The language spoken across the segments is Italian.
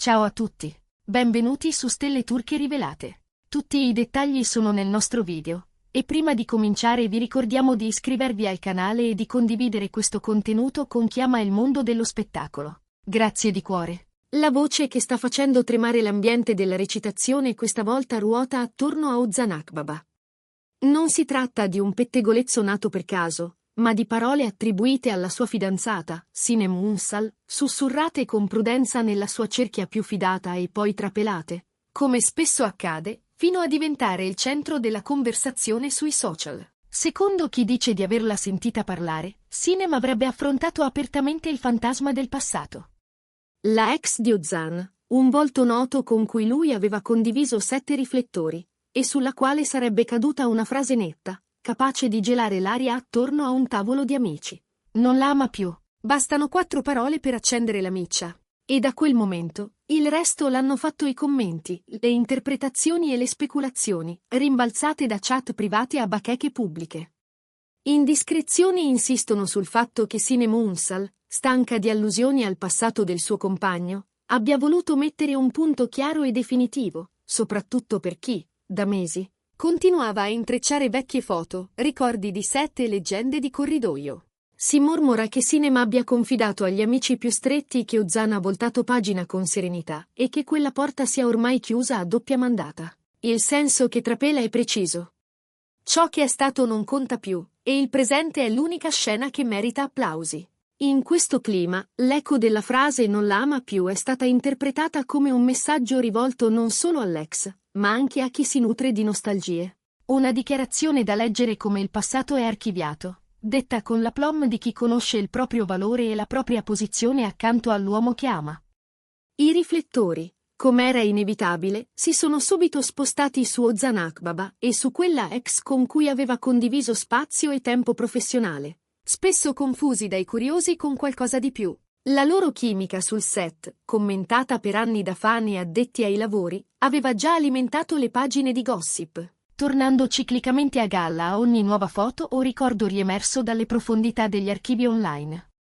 Ciao a tutti. Benvenuti su Stelle Turche Rivelate. Tutti i dettagli sono nel nostro video. E prima di cominciare vi ricordiamo di iscrivervi al canale e di condividere questo contenuto con chi ama il mondo dello spettacolo. Grazie di cuore. La voce che sta facendo tremare l'ambiente della recitazione questa volta ruota attorno a Ozan Akbaba. Non si tratta di un pettegolezzo nato per caso, ma di parole attribuite alla sua fidanzata, Sinem Unsal, sussurrate con prudenza nella sua cerchia più fidata e poi trapelate, come spesso accade, fino a diventare il centro della conversazione sui social. Secondo chi dice di averla sentita parlare, Sinem avrebbe affrontato apertamente il fantasma del passato. La ex di Ozan, un volto noto con cui lui aveva condiviso 7 riflettori, e sulla quale sarebbe caduta una frase netta, capace di gelare l'aria attorno a un tavolo di amici. Non la ama più. Bastano 4 parole per accendere la miccia. E da quel momento, il resto l'hanno fatto i commenti, le interpretazioni e le speculazioni, rimbalzate da chat private a bacheche pubbliche. Indiscrezioni insistono sul fatto che Sinem Unsal, stanca di allusioni al passato del suo compagno, abbia voluto mettere un punto chiaro e definitivo, soprattutto per chi, da mesi, continuava a intrecciare vecchie foto, ricordi di set e leggende di corridoio. Si mormora che Sinem abbia confidato agli amici più stretti che Ozan ha voltato pagina con serenità e che quella porta sia ormai chiusa a doppia mandata. Il senso che trapela è preciso. Ciò che è stato non conta più, e il presente è l'unica scena che merita applausi. In questo clima, l'eco della frase "non la ama più" è stata interpretata come un messaggio rivolto non solo all'ex, ma anche a chi si nutre di nostalgie. Una dichiarazione da leggere come il passato è archiviato, detta con l'aplomb di chi conosce il proprio valore e la propria posizione accanto all'uomo che ama. I riflettori, come era inevitabile, si sono subito spostati su Ozan Akbaba e su quella ex con cui aveva condiviso spazio e tempo professionale, spesso confusi dai curiosi con qualcosa di più. La loro chimica sul set, commentata per anni da fan e addetti ai lavori, aveva già alimentato le pagine di gossip, tornando ciclicamente a galla a ogni nuova foto o ricordo riemerso dalle profondità degli archivi online.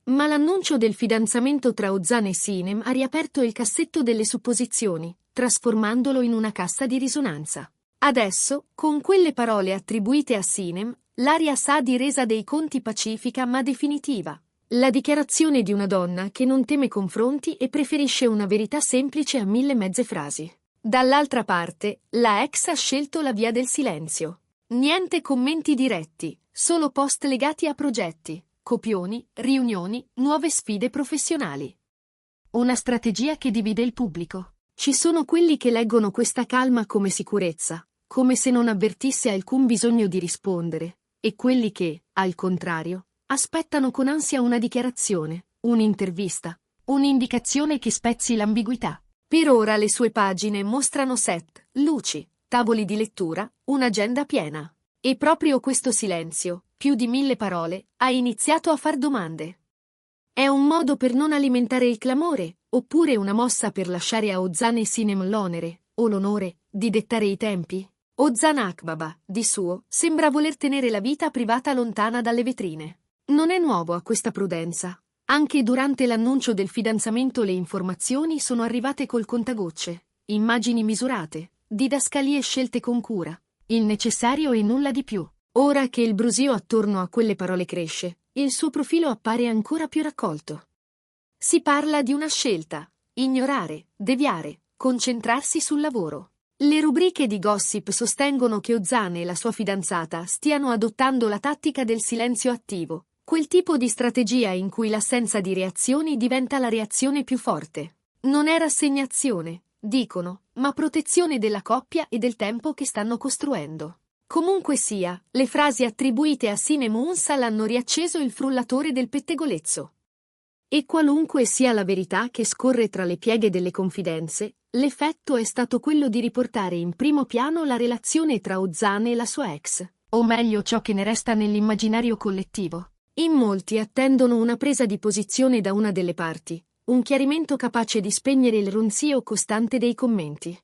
Ma l'annuncio del fidanzamento tra Ozan e Sinem ha riaperto il cassetto delle supposizioni, trasformandolo in una cassa di risonanza. Adesso, con quelle parole attribuite a Sinem, l'aria sa di resa dei conti pacifica ma definitiva. La dichiarazione di una donna che non teme confronti e preferisce una verità semplice a 1000 mezze frasi. Dall'altra parte, la ex ha scelto la via del silenzio. Niente commenti diretti, solo post legati a progetti, copioni, riunioni, nuove sfide professionali. Una strategia che divide il pubblico. Ci sono quelli che leggono questa calma come sicurezza, come se non avvertisse alcun bisogno di rispondere, e quelli che, al contrario, aspettano con ansia una dichiarazione, un'intervista, un'indicazione che spezzi l'ambiguità. Per ora le sue pagine mostrano set, luci, tavoli di lettura, un'agenda piena. E proprio questo silenzio, più di 1000 parole, ha iniziato a far domande. È un modo per non alimentare il clamore, oppure una mossa per lasciare a Ozan e Sinem l'onere, o l'onore, di dettare i tempi? Ozan Akbaba, di suo, sembra voler tenere la vita privata lontana dalle vetrine. Non è nuovo a questa prudenza. Anche durante l'annuncio del fidanzamento le informazioni sono arrivate col contagocce, immagini misurate, didascalie scelte con cura, il necessario e nulla di più. Ora che il brusio attorno a quelle parole cresce, il suo profilo appare ancora più raccolto. Si parla di una scelta: ignorare, deviare, concentrarsi sul lavoro. Le rubriche di gossip sostengono che Ozan e la sua fidanzata stiano adottando la tattica del silenzio attivo, quel tipo di strategia in cui l'assenza di reazioni diventa la reazione più forte. Non è rassegnazione, dicono, ma protezione della coppia e del tempo che stanno costruendo. Comunque sia, le frasi attribuite a Sinem Unsal hanno riacceso il frullatore del pettegolezzo. E qualunque sia la verità che scorre tra le pieghe delle confidenze, l'effetto è stato quello di riportare in primo piano la relazione tra Ozan e la sua ex, o meglio ciò che ne resta nell'immaginario collettivo. In molti attendono una presa di posizione da una delle parti, un chiarimento capace di spegnere il ronzio costante dei commenti.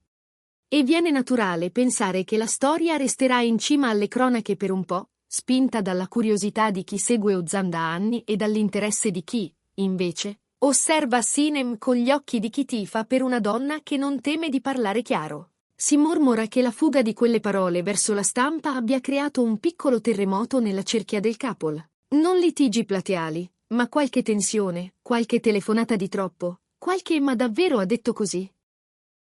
E viene naturale pensare che la storia resterà in cima alle cronache per un po', spinta dalla curiosità di chi segue Ozan da anni e dall'interesse di chi, invece, Osserva Sinem con gli occhi di chi tifa per una donna che non teme di parlare chiaro. Si mormora che la fuga di quelle parole verso la stampa abbia creato un piccolo terremoto nella cerchia del couple. Non litigi plateali, ma qualche tensione, qualche telefonata di troppo, qualche "ma davvero ha detto così?"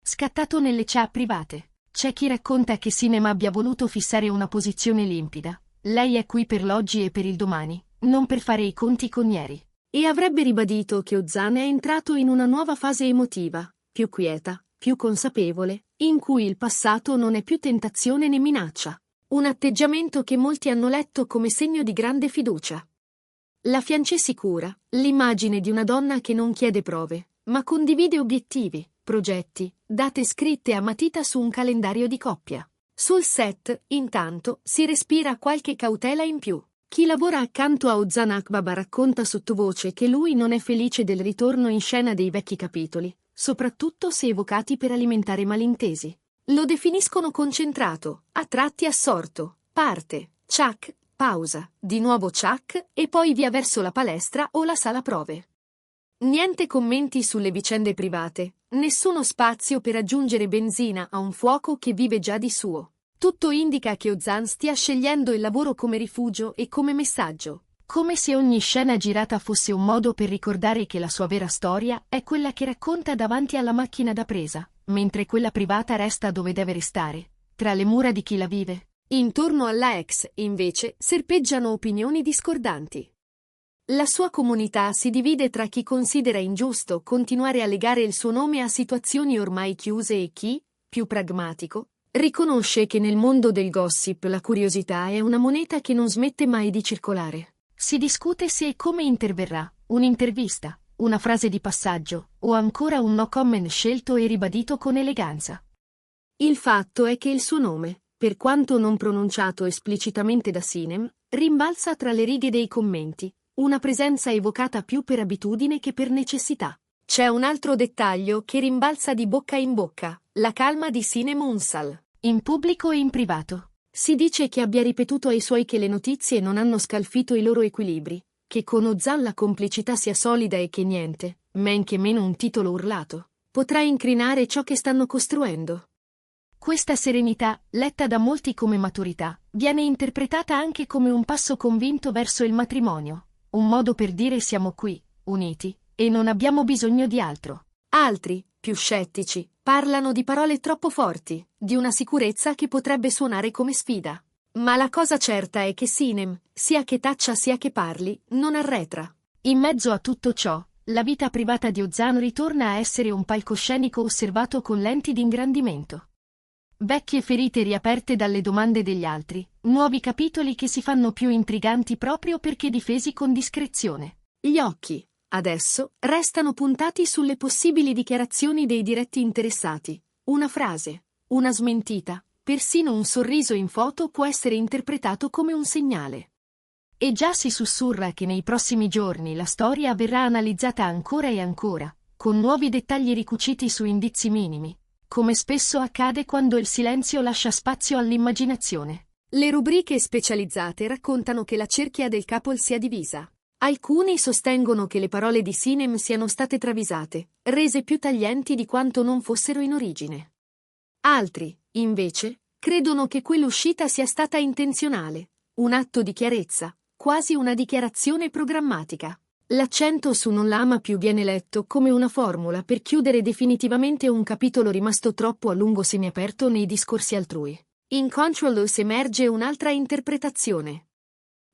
Scattato nelle chat private. C'è chi racconta che Sinem abbia voluto fissare una posizione limpida. Lei è qui per l'oggi e per il domani, non per fare i conti con ieri. E avrebbe ribadito che Ozan è entrato in una nuova fase emotiva, più quieta, più consapevole, in cui il passato non è più tentazione né minaccia. Un atteggiamento che molti hanno letto come segno di grande fiducia. La fiancée sicura, l'immagine di una donna che non chiede prove, ma condivide obiettivi, progetti, date scritte a matita su un calendario di coppia. Sul set, intanto, si respira qualche cautela in più. Chi lavora accanto a Ozan Akbaba racconta sottovoce che lui non è felice del ritorno in scena dei vecchi capitoli, soprattutto se evocati per alimentare malintesi. Lo definiscono concentrato, a tratti assorto, parte, ciak, pausa, di nuovo ciak e poi via verso la palestra o la sala prove. Niente commenti sulle vicende private, nessuno spazio per aggiungere benzina a un fuoco che vive già di suo. Tutto indica che Ozan stia scegliendo il lavoro come rifugio e come messaggio, come se ogni scena girata fosse un modo per ricordare che la sua vera storia è quella che racconta davanti alla macchina da presa, mentre quella privata resta dove deve restare, tra le mura di chi la vive. Intorno alla ex, invece, serpeggiano opinioni discordanti. La sua comunità si divide tra chi considera ingiusto continuare a legare il suo nome a situazioni ormai chiuse e chi, più pragmatico, riconosce che nel mondo del gossip la curiosità è una moneta che non smette mai di circolare. Si discute se e come interverrà, un'intervista, una frase di passaggio, o ancora un no comment scelto e ribadito con eleganza. Il fatto è che il suo nome, per quanto non pronunciato esplicitamente da Sinem, rimbalza tra le righe dei commenti, una presenza evocata più per abitudine che per necessità. C'è un altro dettaglio che rimbalza di bocca in bocca, la calma di Sinem Unsal, in pubblico e in privato. Si dice che abbia ripetuto ai suoi che le notizie non hanno scalfito i loro equilibri, che con Ozan la complicità sia solida e che niente, men che meno un titolo urlato, potrà incrinare ciò che stanno costruendo. Questa serenità, letta da molti come maturità, viene interpretata anche come un passo convinto verso il matrimonio, un modo per dire siamo qui, uniti, e non abbiamo bisogno di altro. Altri, più scettici, parlano di parole troppo forti, di una sicurezza che potrebbe suonare come sfida. Ma la cosa certa è che Sinem, sia che taccia sia che parli, non arretra. In mezzo a tutto ciò, la vita privata di Ozan ritorna a essere un palcoscenico osservato con lenti di ingrandimento. Vecchie ferite riaperte dalle domande degli altri, nuovi capitoli che si fanno più intriganti proprio perché difesi con discrezione. Gli occhi, adesso, restano puntati sulle possibili dichiarazioni dei diretti interessati. Una frase, una smentita, persino un sorriso in foto può essere interpretato come un segnale. E già si sussurra che nei prossimi giorni la storia verrà analizzata ancora e ancora, con nuovi dettagli ricuciti su indizi minimi, come spesso accade quando il silenzio lascia spazio all'immaginazione. Le rubriche specializzate raccontano che la cerchia del couple sia divisa. Alcuni sostengono che le parole di Sinem siano state travisate, rese più taglienti di quanto non fossero in origine. Altri, invece, credono che quell'uscita sia stata intenzionale, un atto di chiarezza, quasi una dichiarazione programmatica. L'accento su non la ama più viene letto come una formula per chiudere definitivamente un capitolo rimasto troppo a lungo semiaperto nei discorsi altrui. In Controlus emerge un'altra interpretazione.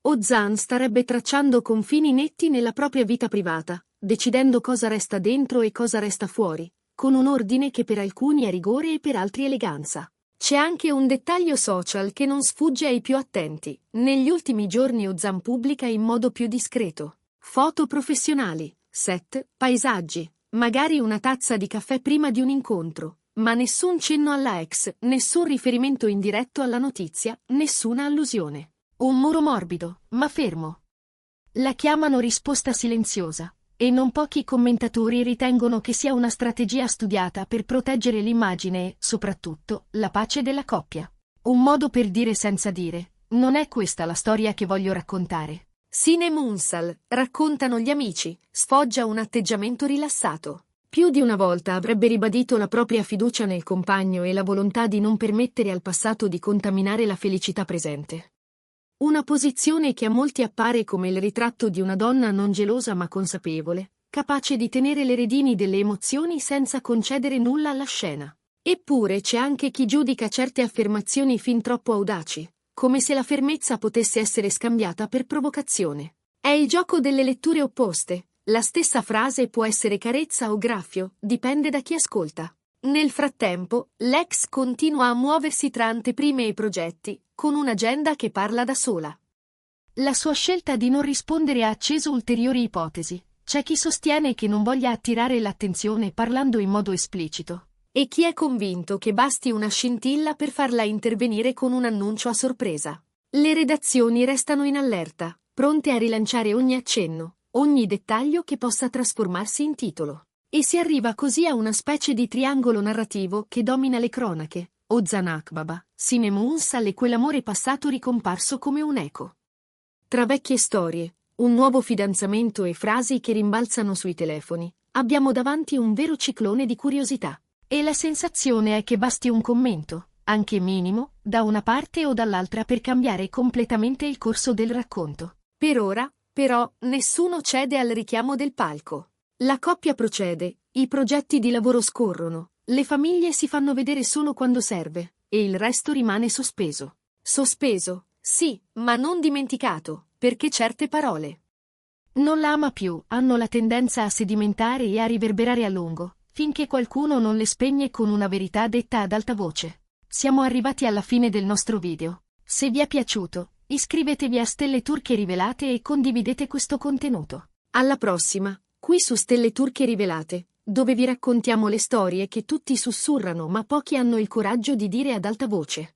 Ozan starebbe tracciando confini netti nella propria vita privata, decidendo cosa resta dentro e cosa resta fuori, con un ordine che per alcuni è rigore e per altri eleganza. C'è anche un dettaglio social che non sfugge ai più attenti. Negli ultimi giorni Ozan pubblica in modo più discreto foto professionali, set, paesaggi, magari una tazza di caffè prima di un incontro, ma nessun cenno alla ex, nessun riferimento indiretto alla notizia, nessuna allusione. Un muro morbido, ma fermo. La chiamano risposta silenziosa, e non pochi commentatori ritengono che sia una strategia studiata per proteggere l'immagine e, soprattutto, la pace della coppia. Un modo per dire senza dire, non è questa la storia che voglio raccontare. Sinem Unsal, raccontano gli amici, sfoggia un atteggiamento rilassato. Più di una volta avrebbe ribadito la propria fiducia nel compagno e la volontà di non permettere al passato di contaminare la felicità presente. Una posizione che a molti appare come il ritratto di una donna non gelosa ma consapevole, capace di tenere le redini delle emozioni senza concedere nulla alla scena. Eppure c'è anche chi giudica certe affermazioni fin troppo audaci, come se la fermezza potesse essere scambiata per provocazione. È il gioco delle letture opposte. La stessa frase può essere carezza o graffio, dipende da chi ascolta. Nel frattempo, l'ex continua a muoversi tra anteprime e progetti, con un'agenda che parla da sola. La sua scelta di non rispondere ha acceso ulteriori ipotesi. C'è chi sostiene che non voglia attirare l'attenzione parlando in modo esplicito, e chi è convinto che basti una scintilla per farla intervenire con un annuncio a sorpresa. Le redazioni restano in allerta, pronte a rilanciare ogni accenno, ogni dettaglio che possa trasformarsi in titolo. E si arriva così a una specie di triangolo narrativo che domina le cronache. Ozan Akbaba, Sinem Unsal e quell'amore passato ricomparso come un eco. Tra vecchie storie, un nuovo fidanzamento e frasi che rimbalzano sui telefoni, abbiamo davanti un vero ciclone di curiosità. E la sensazione è che basti un commento, anche minimo, da una parte o dall'altra per cambiare completamente il corso del racconto. Per ora, però, nessuno cede al richiamo del palco. La coppia procede, i progetti di lavoro scorrono, le famiglie si fanno vedere solo quando serve, e il resto rimane sospeso. Sospeso, sì, ma non dimenticato, perché certe parole non la ama più, hanno la tendenza a sedimentare e a riverberare a lungo, finché qualcuno non le spegne con una verità detta ad alta voce. Siamo arrivati alla fine del nostro video. Se vi è piaciuto, iscrivetevi a Stelle Turche Rivelate e condividete questo contenuto. Alla prossima, qui su Stelle Turche Rivelate, dove vi raccontiamo le storie che tutti sussurrano ma pochi hanno il coraggio di dire ad alta voce.